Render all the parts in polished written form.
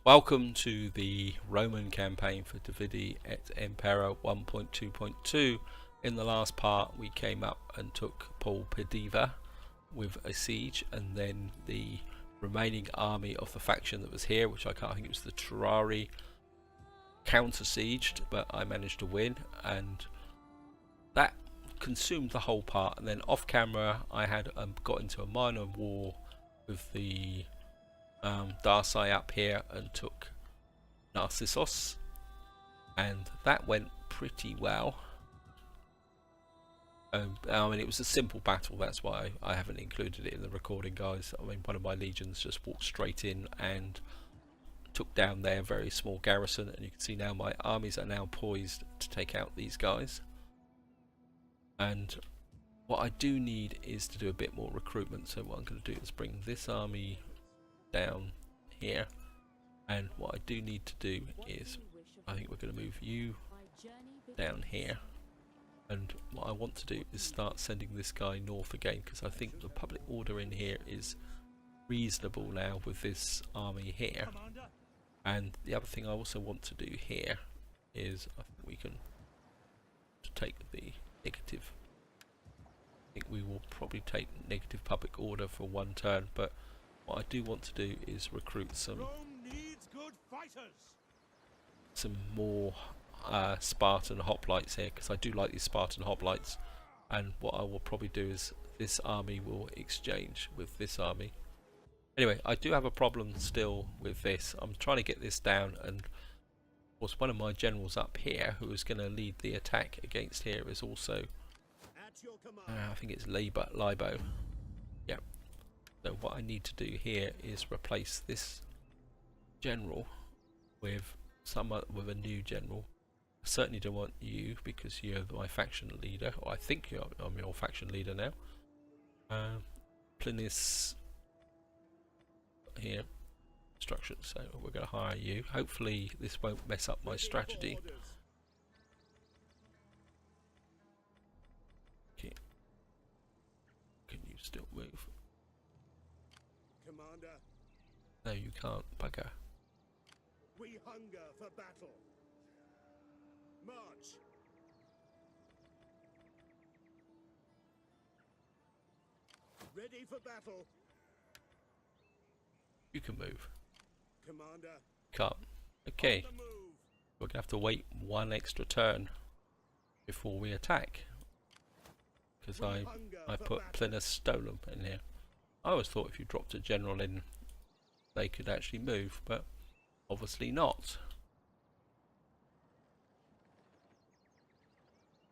Welcome to the Roman campaign for Dividi et Impera 1.2.2. In the last part we came up and took Pediva with a siege, and then the remaining army of the faction that was here, which I think it was the Terrari, counter-sieged, but I managed to win, and that consumed the whole part. And then off camera I had got into a minor war with the Darci up here and took Narcissus, and that went pretty well. I mean, it was a simple battle, that's why I haven't included it in the recording, guys. I mean, one of my legions just walked straight in and took down their very small garrison, and you can see now my armies are now poised to take out these guys. And what I do need is to do a bit more recruitment, so what I'm going to do is bring this army down here, and what I do need to do is I think we're going to move you down here, and what I want to do is start sending this guy north again, because I think the public order in here is reasonable now with this army here. And the other thing I also want to do here is I think we can take the negative. I think we will probably take negative public order for one turn, but what I do want to do is recruit some more Spartan hoplites here, because I do like these Spartan hoplites. And what I will probably do is this army will exchange with this army. Anyway, I do have a problem still with this. I'm trying to get this down, and of course one of my generals up here who is going to lead the attack against here is also I think it's Libo. Yeah. So what I need to do here is replace this general with a new general. I certainly don't want you, because you're my faction leader, or I think I'm your faction leader now. Plinius here, instruction. So we're going to hire you. Hopefully this won't mess up my strategy. Okay. Can you still move? Commander. No, you can't, bugger. We hunger for battle. March. Ready for battle. You can move. Commander. Can't. Okay. On the move. We're going to have to wait one extra turn before we attack, because I put Plinius Stolum in here. I always thought if you dropped a general in they could actually move, but obviously not.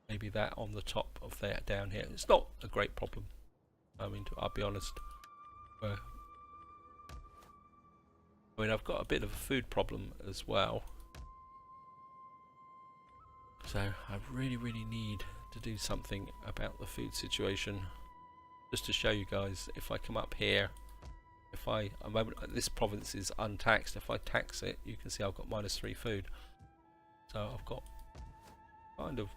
Maybe that on the top of that down here. It's not a great problem. I mean, I'll be honest. I mean, I've got a bit of a food problem as well. So I really need to do something about the food situation. Just to show you guys, if I come up here, this province is untaxed. If I tax it, you can see I've got -3 food. So I've got kind of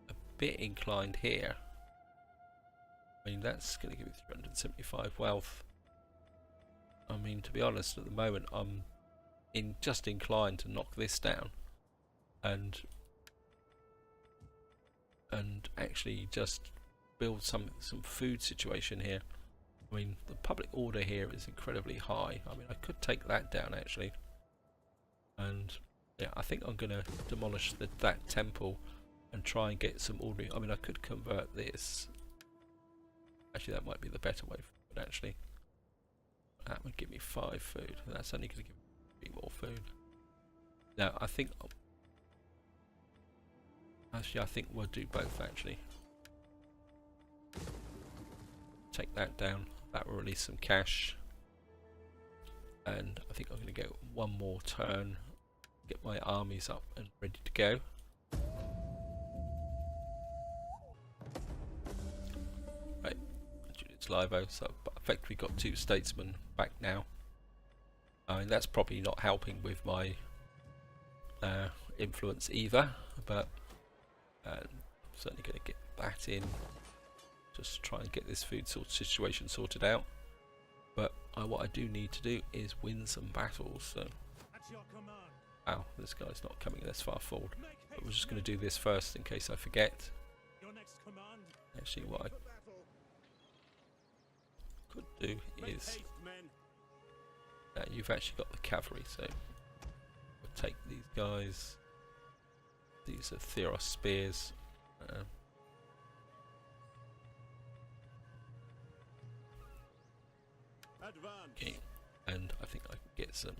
a bit inclined here. I mean, that's going to give me 375 wealth. I mean, to be honest, at the moment I'm just inclined to knock this down and actually just build some food situation here. I mean, the public order here is incredibly high. I mean, I could take that down actually, and yeah, I think I'm going to demolish that temple and try and get some ordinary. I mean, I could convert this. Actually, that might be the better way forward, actually. That would give me 5 food. That's only going to give me 3 more food. Now, I think we'll do both actually. Take that down. That will release some cash, and I think I'm going to go one more turn, get my armies up and ready to go. Right, it's Livo, so I've effectively got 2 statesmen back now. I mean, that's probably not helping with my influence either, but I'm certainly going to get that in. Just try and get this food situation sorted out. But what I do need to do is win some battles. So, At your command. wow, this guy's not coming this far forward. Make But we're haste, just going to do this first in case I forget. your next command. Actually, what I For battle. could do Make is haste, men. you've actually got the cavalry, so we'll take these guys. These are Theros spears. Advance. Okay, and I think I can get some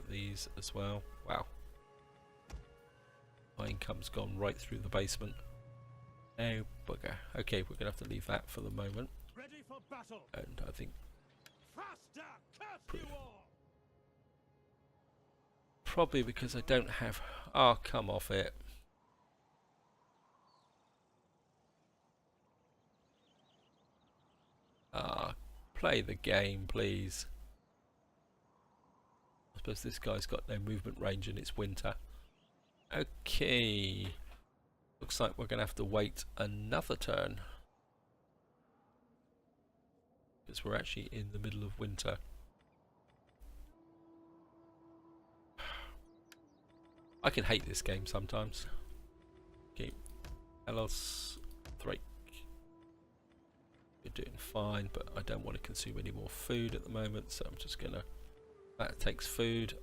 these as well. Wow, my income's gone right through the basement. Oh bugger. Okay, we're gonna have to leave that for the moment, Ready for battle. and I think Faster. Curse you all. probably because I don't have. Oh, come off it. Ah, play the game, please. I suppose this guy's got no movement range and it's winter. Okay. Looks like we're going to have to wait another turn. Because we're actually in the middle of winter. I can hate this game sometimes. Okay. Elos, Thrake. You're doing fine, but I don't want to consume any more food at the moment, so I'm just gonna. That takes food.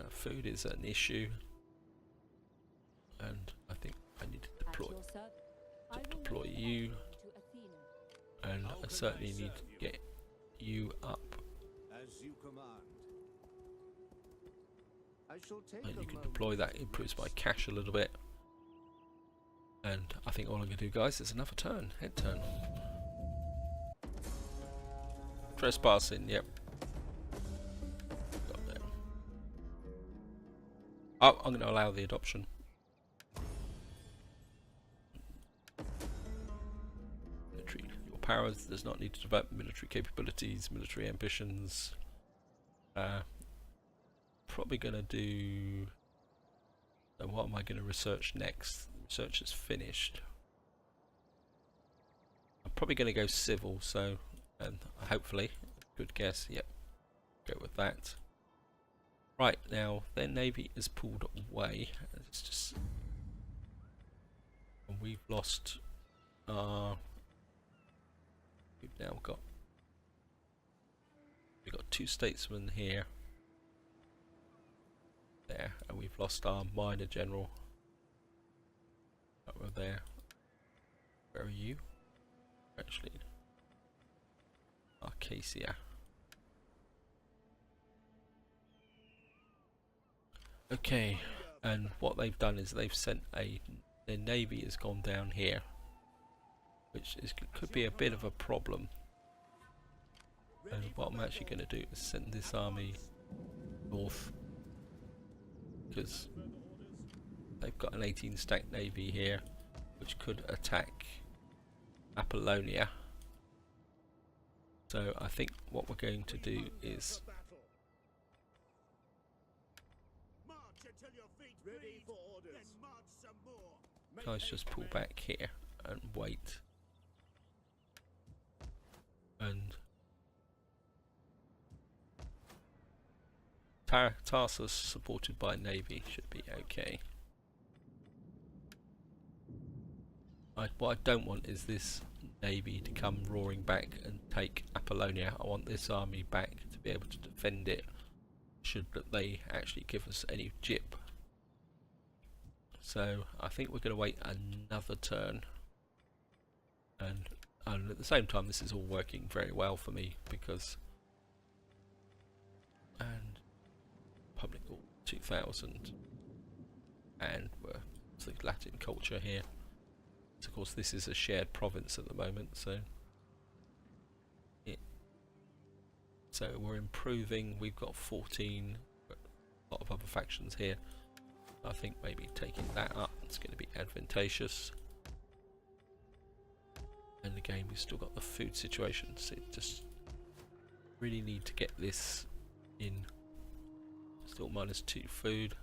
Food is an issue, and I think I need to deploy you, and I certainly need to get you up. As you command. I shall take And a you can moment deploy that, to improves my rest. cash a little bit. And I think all I'm going to do, guys, is another turn. Head turn. Trespassing, yep. Got there. Oh, I'm going to allow the adoption. Military. Your powers does not need to develop military capabilities, military ambitions. Probably going to do... So what am I going to research next? Research is finished. I'm probably going to go civil, so, and hopefully, good guess, yep, go with that. Right, now, their navy is pulled away. It's just, and we've lost, we've now got, we've got 2 statesmen here. There, and we've lost our minor general. Over there. Where are you? Actually, Arcasia. Okay, and what they've done is they've sent their navy has gone down here, which could be a bit of a problem. And what I'm actually going to do is send this army north, because they've got an 18 stack navy here, which could attack Apollonia. So I think what we're going to do is March until your feet ready for orders. Then march some more. guys just pull back here and wait. And Tarsus supported by navy should be okay. What I don't want is this navy to come roaring back and take Apollonia. I want this army back to be able to defend it should they actually give us any jip. So I think we're going to wait another turn, and at the same time this is all working very well for me because and public 2000 and we're Latin culture here. Of course this is a shared province at the moment, so we're improving. We've got 14, a lot of other factions here. I think maybe taking that up is going to be advantageous. And again, we've still got the food situation, so just really need to get this in. Still -2 food.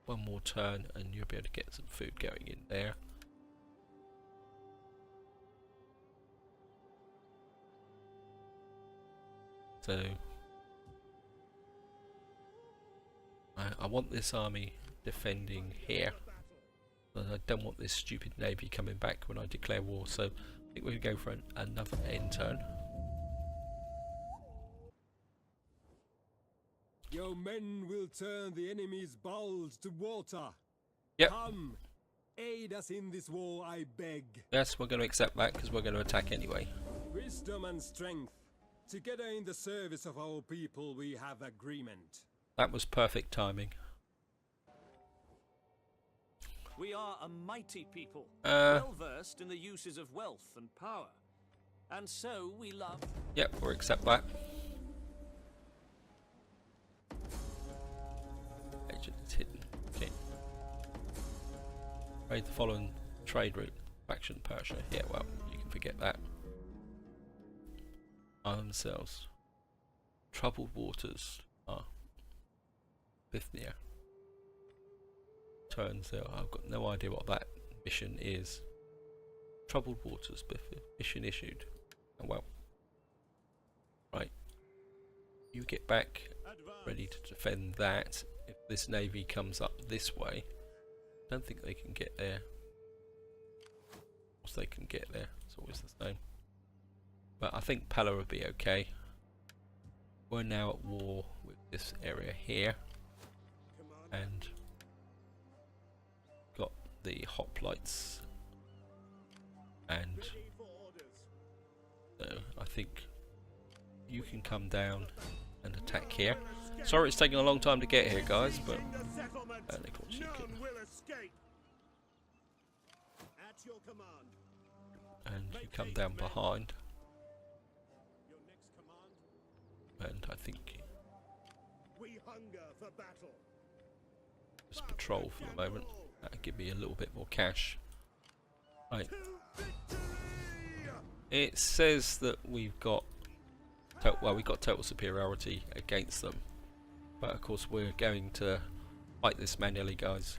One more turn and you'll be able to get some food going in there. So I want this army defending here. But I don't want this stupid navy coming back when I declare war. So I think we're going to go for another end turn. Your men will turn the enemy's bowls to water. Yep. Come, aid us in this war, I beg. Yes, we're going to accept that because we're going to attack anyway. Wisdom and strength. Together in the service of our people we have agreement. That was perfect timing. We are a mighty people, Uh, well versed in the uses of wealth and power. And so we love... Yep, we'll accept that. Agent is hidden. Okay. Raid the following trade route. Faction Persia. Yeah, well, you can forget that. Arm themselves. Troubled waters. Ah. Bithynia. Turns out I've got no idea what that mission is. Troubled waters. Mission issued. Oh well. Right. You get back ready to defend that. If this navy comes up this way, I don't think they can get there. Of course they can get there. It's always the same. But I think Pella will be okay. We're now at war with this area here. And got the hoplites. And so I think you can come down and attack here. Sorry it's taking a long time to get here, guys, but of course you can. And you come down behind. And I think just patrol for the moment. That'll give me a little bit more cash. Right. It says that we've got we've got total superiority against them, but of course we're going to fight this manually, guys.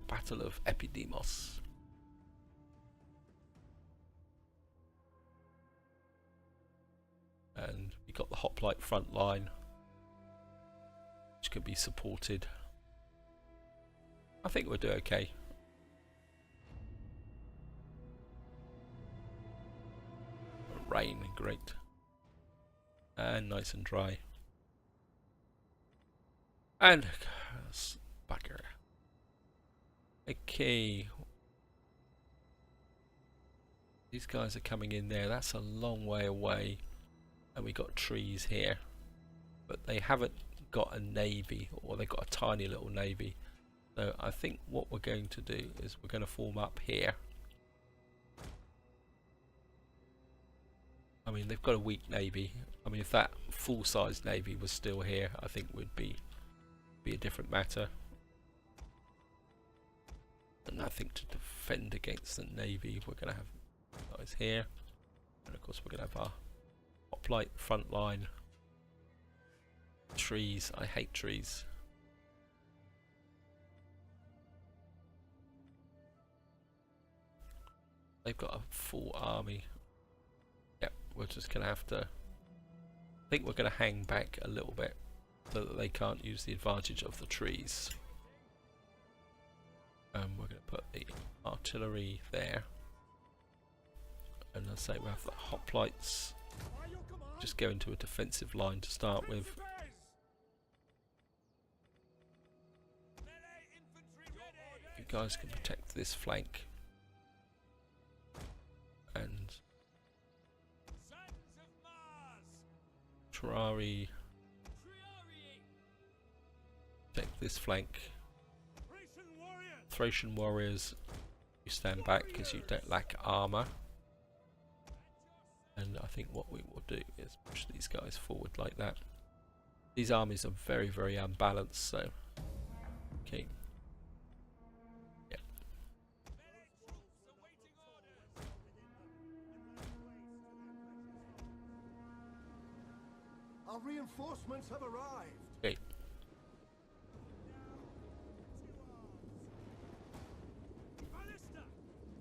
Battle of Epidemnos. And we got the hoplite front line, which could be supported. I think we'll do okay. Rain, great. And nice and dry. And bugger. Okay. These guys are coming in there. That's a long way away. And we got trees here. But they haven't got a navy, or they've got a tiny little navy. So I think what we're going to do is we're going to form up here. I mean, they've got a weak navy. I mean, if that full-size navy was still here, I think would be a different matter. And I think to defend against the navy, we're going to have guys here, and of course we're going to have our hoplite front line. Trees. I hate trees. They've got a full army. Yep, we're just going to have to... I think we're going to hang back a little bit so that they can't use the advantage of the trees. We're going to put the artillery there. And I'll say we'll have the hoplites. Just go into a defensive line to start with. You guys can protect this flank. And Triari, take this flank. Thracian warriors, you stand back because you don't lack armor. And I think what we will do is push these guys forward like that. These armies are very, very unbalanced, so okay. Yep. Our reinforcements have arrived. Okay.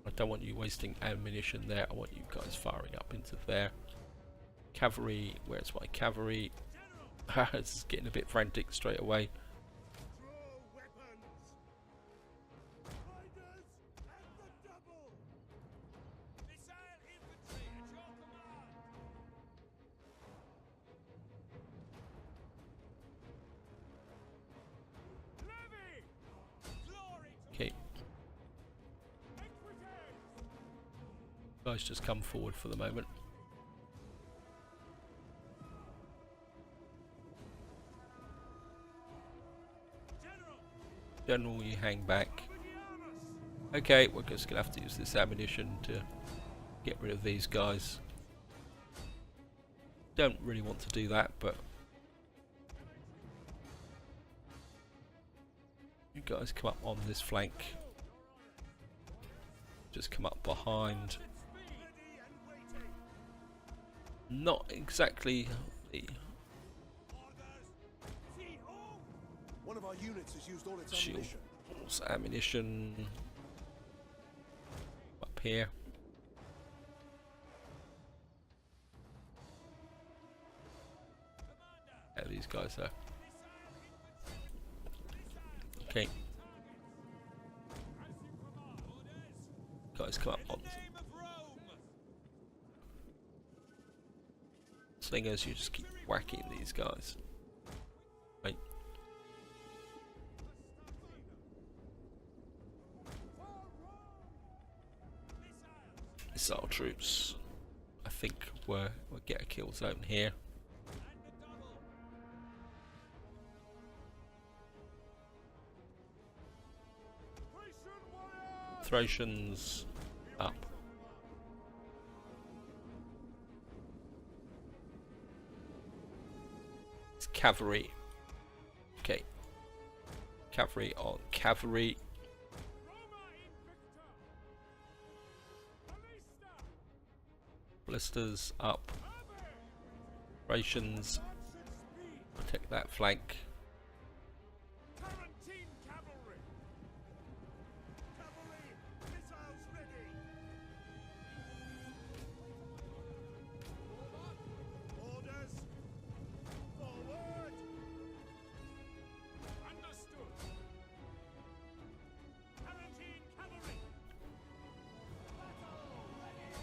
I don't want you wasting ammunition there. I want you guys firing up into there. Cavalry, where's my cavalry? This is getting a bit frantic straight away. Draw weapons. Riders at the double. Missile infantry at your command. Levy. Glory to Okay, Equites. guys, just come forward for the moment. General, you hang back. Epidemnus. Okay, we're just gonna have to use this ammunition to get rid of these guys. Don't really want to do that, but you guys come up on this flank. Just come up behind. Ready and waiting. Not exactly the Orders. See all. One of our units has used all its shield ammunition. ammunition up here. Yeah, these guys are okay. Guys, come up on Name of Rome. slingers. You just keep whacking these guys. Right. Missile troops. I think we'll get a kill zone here. Thracians up. It's cavalry. Okay. Cavalry on cavalry. Blisters up. Thracians. Protect that flank. Tarantine cavalry. Cavalry, missiles ready. Orders. Forward. Understood. Tarantine cavalry. Battle ready.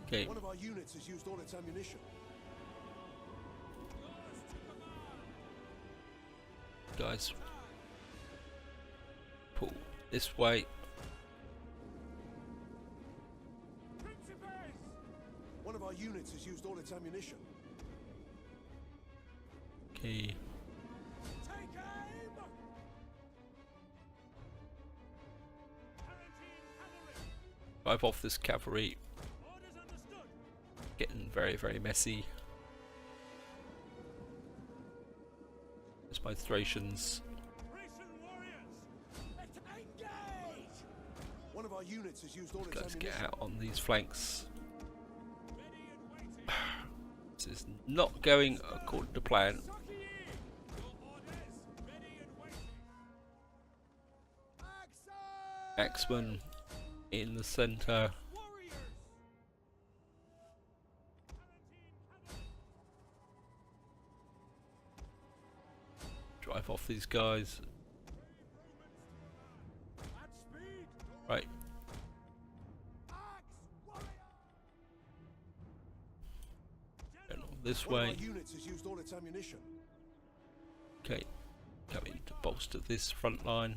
Okay. One of our units has used all its ammunition. Guys, pull this way. Principes. One of our units has used all its ammunition. Okay. Take aim. Tarantine cavalry. Drive off this cavalry. Orders understood. Getting very, very messy. There's my Thracians. Thracian warriors. Engage. One of our units has used all its Guys, get ammunition. out on these flanks. Ready and waiting. This is not going according to plan. Sucky. Your orders. Ready and waiting. Action. Axeman in the center. Warriors. Drive off these guys. At speed. Right. Axe warrior. General this One of way. our units has used all its ammunition. Okay. Coming to bolster this front line.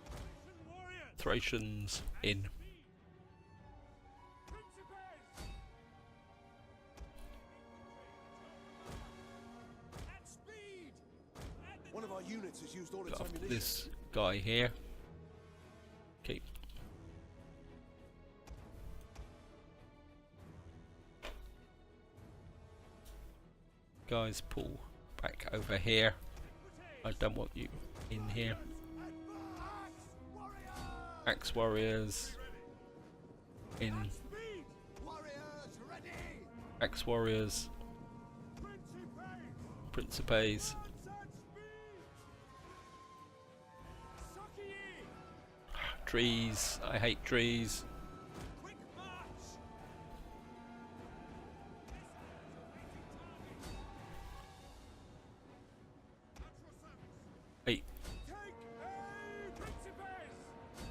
Thracian warriors. Thracians in. Principes. At speed. At the One of our units has used all its Go after ammunition. this guy here. Okay. Guys, pull back over here. I don't want you in here. Axe warriors in. speed. Warriors ready. Axe warriors, Principes. principes. At speed. Trees. I hate trees. Quick march! Hey, Take aim! Principes!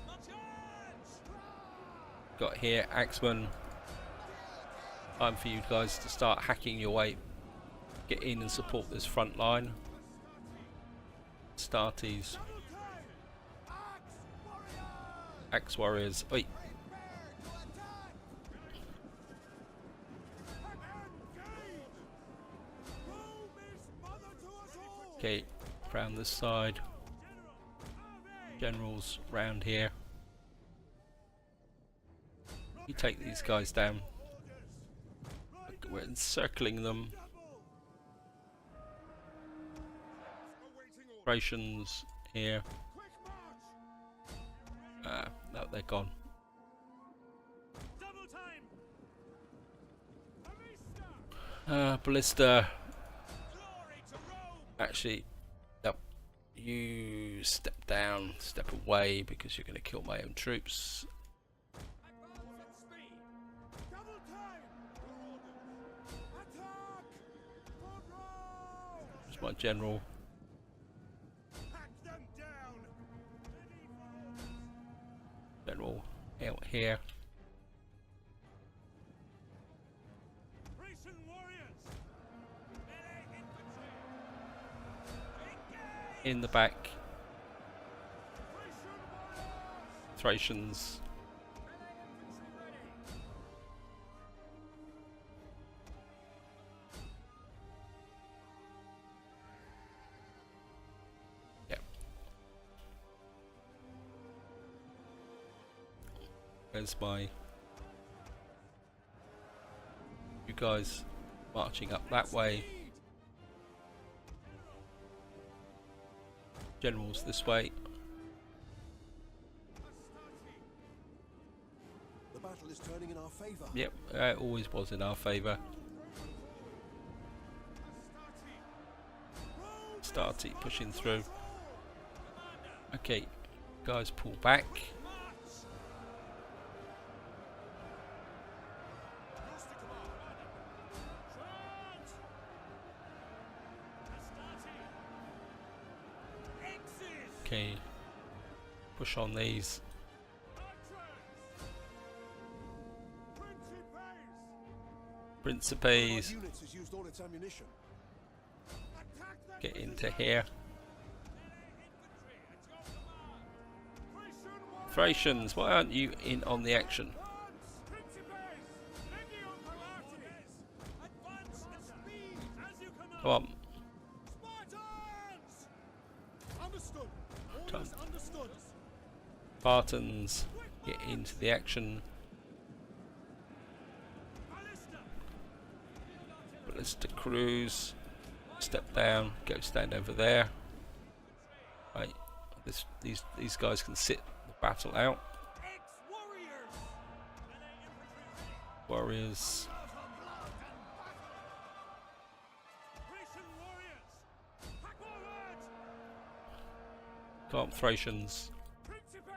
March! got here, Axeman. Time for you guys to start hacking your way. Get in and support this front line. Starties, Double time! Axe Warriors. Oi, Engage! Rome is mother to us all! okay, round this side. Generals round here. You take these guys down. We're encircling them. Operations here. Quick march! No, they're gone. Double time! Ballista! Ballista. Glory to Rome! Actually, no. You step down, step away because you're going to kill my own troops. Advance at speed! Double time! Your orders! Attack! For Rome! There's my general. Hack them down! Ready for orders! General out here. Thracian warriors! Melee infantry! Engage! In the back, Thracian warriors! Thracians. Melee infantry ready! Yep. There's my. You guys marching up that way. Speed! Generals this way. Astarte! The battle is turning in our favour. Yep, it always was in our favour. Astarte! Starty pushing through. Commander! Okay, guys, pull back. March! Yours to command, Commander! Charge! Astarte! Axis! Okay, push on these. Archers! Principes! Principes. Units has used all its ammunition. Attack them! Get into here. Melee infantry at your command! Thracian warriors! Thracians, why aren't you in on the action? Principes! Legio Coatis! Advance at speed as you command! Come on. Spartans! Understood! Done. Orders understood! Spartans, get into the action. Ballista! Ballista crews. Step down, go stand over there. Right. These guys can sit the battle out. Ex-warriors! Melee infantry ready! Warriors. Thracian warriors! Hack forward! Come on, Thracians. Principes!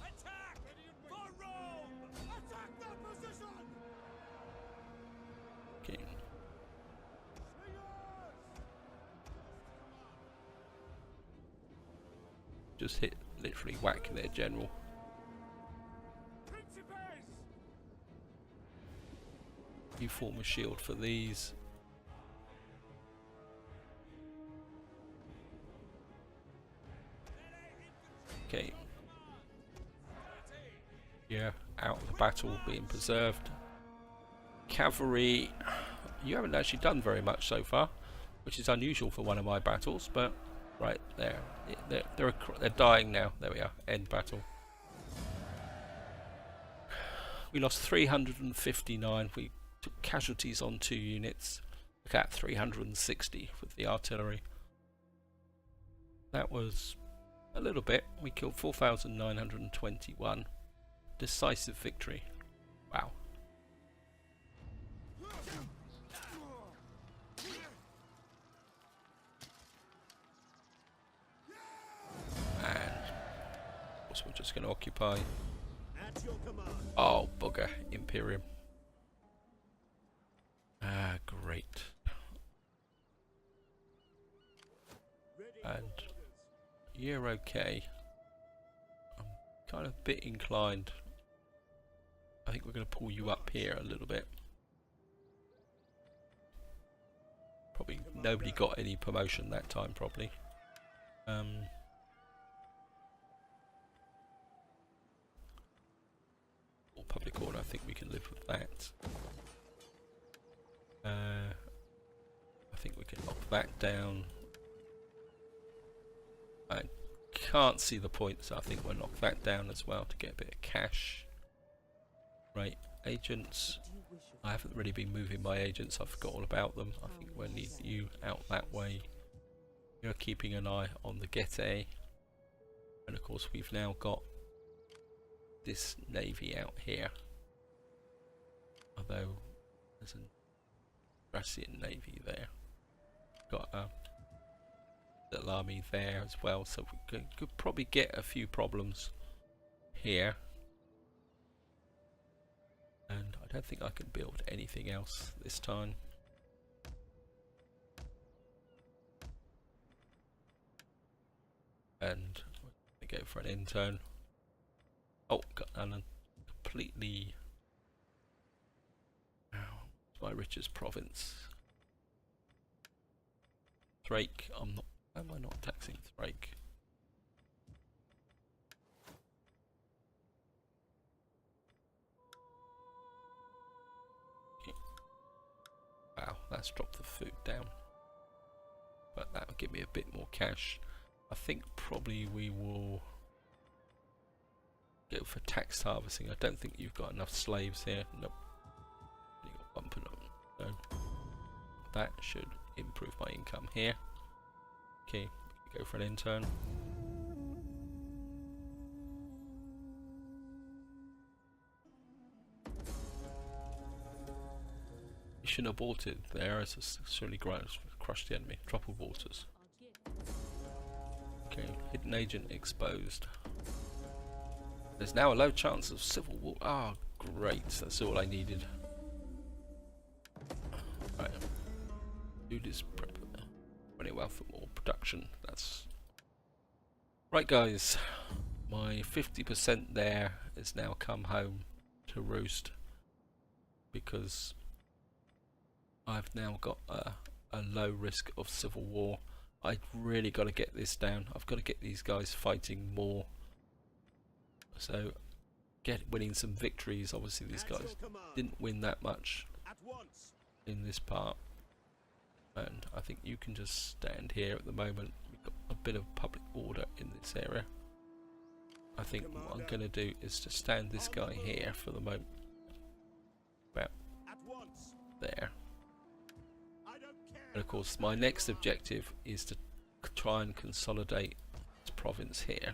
Attack! For Rome! Attack their position! Okay. Slingers! Just hit, literally whack their general. Principes! You form a shield for these. Okay. Yeah, out of the battle, being preserved. Cavalry, you haven't actually done very much so far, which is unusual for one of my battles, but right there, they're dying now. There we are, end battle. We lost 359. We took casualties on 2 units. Look at 360 with the artillery. That was a little bit. We killed 4,921. Decisive victory. Wow. And course we're just going to occupy. At your command. Oh bugger, Imperium. Ah, great. Ready And for orders. you're okay. I'm kind of a bit inclined. I think we're going to pull you up here a little bit. Probably nobody got any promotion that time, probably. Or public order, I think we can live with that. I think we can knock that down. I can't see the point, so I think we'll knock that down as well to get a bit of cash. Right, agents. I haven't really been moving my agents, I forgot all about them. I think we'll need you out that way. You're keeping an eye on the Getty. And of course we've now got this navy out here. Although there's a Thracian navy there. Got a little army there as well, so we could probably get a few problems here. And I don't think I can build anything else this time. And we go for an intern. Oh, got Alan completely. It's my richest province. Thrake, I'm not. Why am I not taxing Thrake? Wow, that's dropped the food down. But that'll give me a bit more cash. I think probably we will go for tax harvesting. I don't think you've got enough slaves here. Nope. You got one per no. That should improve my income here. Okay, go for an intern. Mission aborted. There is a surely crushed the enemy. Troubled waters. Okay, hidden agent exposed. There's now a low chance of civil war. Ah, great. That's all I needed. Right. Do this prep. Running well for more production. That's right, guys. My 50% there has now come home to roost because I've now got a low risk of civil war. I've really got to get this down. I've got to get these guys fighting more. So, winning some victories. Obviously, these guys didn't win that much At once. in this part. And I think you can just stand here at the moment. We've got a bit of public order in this area. I think what I'm going to do is to stand this guy here for the moment. About At once. there. I don't care. And of course, my next objective is to try and consolidate this province here.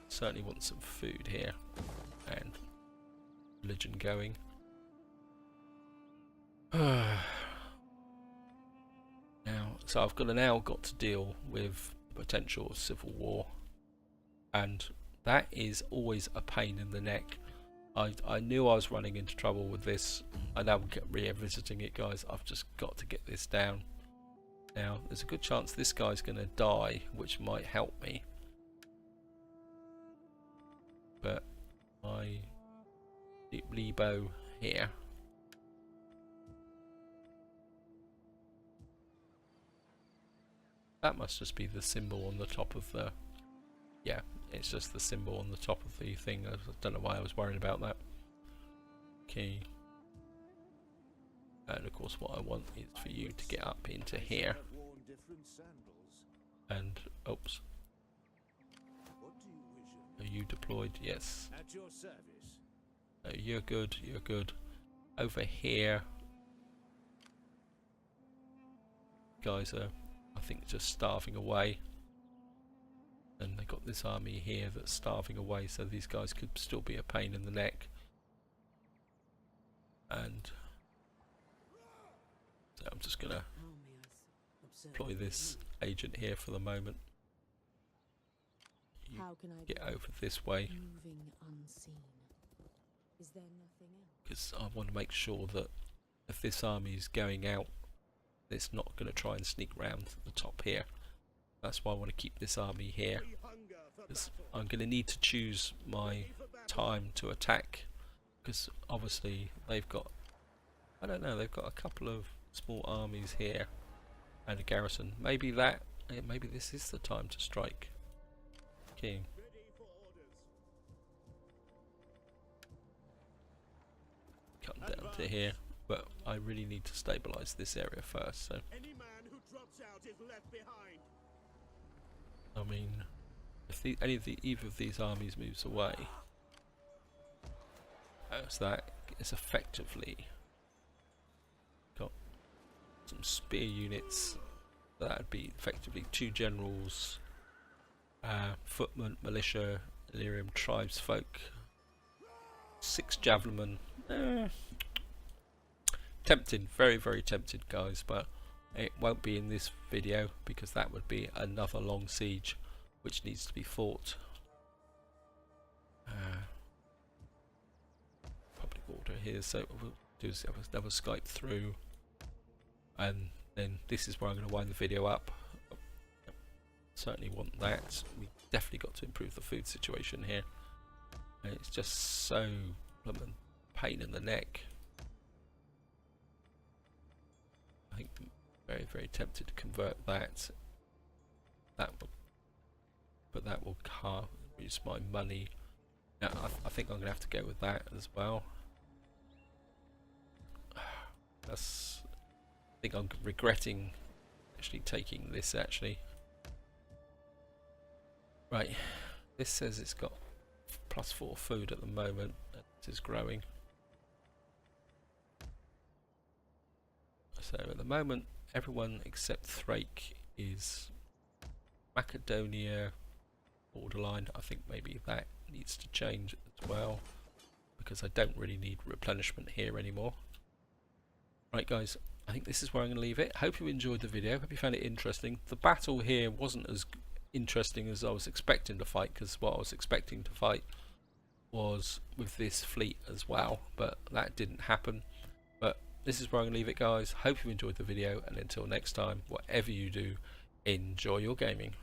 Certainly want some food here and religion going. Now, so I've now got to deal with potential civil war, and that is always a pain in the neck. I knew I was running into trouble with this. I now get revisiting it, guys. I've just got to get this down. Now, there's a good chance this guy's going to die, which might help me. But my deep Lebo here. That must just be the symbol on the top of the. Yeah, it's just the symbol on the top of the thing. I don't know why I was worried about that. Okay. And of course, what I want is for you to get up into here. I've worn different sandals. And oops, What do you wish of are you deployed? Yes. At your service. No, you're good. You're good. Over here, guys are, I think, just starving away. And they got this army here that's starving away, so these guys could still be a pain in the neck. And so I'm just gonna deploy this agent here for the moment. You How can I get be over this way, moving unseen? Is there nothing else? because I want to make sure that if this army is going out, it's not going to try and sneak round the top here. That's why I want to keep this army here, We hunger for because battle. I'm going to need to choose my time to attack, because obviously they've got, I don't know, they've got a couple of small armies here and a garrison. Maybe this is the time to strike. King. Ready for orders. Come down to here, but I really need to stabilise this area first. So Any man who drops out is left behind. I mean, if either of these armies moves away, as that is effectively got some spear units. That'd be effectively 2 generals, footmen, militia, Illyrium tribesfolk, 6 javelinmen. Tempting, very very tempted, guys, but it won't be in this video because that would be another long siege which needs to be fought. Public order here, so we'll do is have a Skype through, and then this is where I'm going to wind the video up. Certainly want that. We definitely got to improve the food situation here, and it's just so blooming pain in the neck. I think I'm very very tempted to convert that. But that will reduce my money. Now, I think I'm going to have to go with that as well. I think I'm regretting actually taking this actually. Right, this says it's got +4 food at the moment. It is growing. So at the moment, everyone except Thrake is Macedonia borderline. I think maybe that needs to change as well, because I don't really need replenishment here anymore. Right guys, I think this is where I'm going to leave it. Hope you enjoyed the video. Hope you found it interesting. The battle here wasn't as interesting as I was expecting to fight, because what I was expecting to fight was with this fleet as well, but that didn't happen. But this is where I'm going to leave it, guys. Hope you enjoyed the video, and until next time, whatever you do, enjoy your gaming.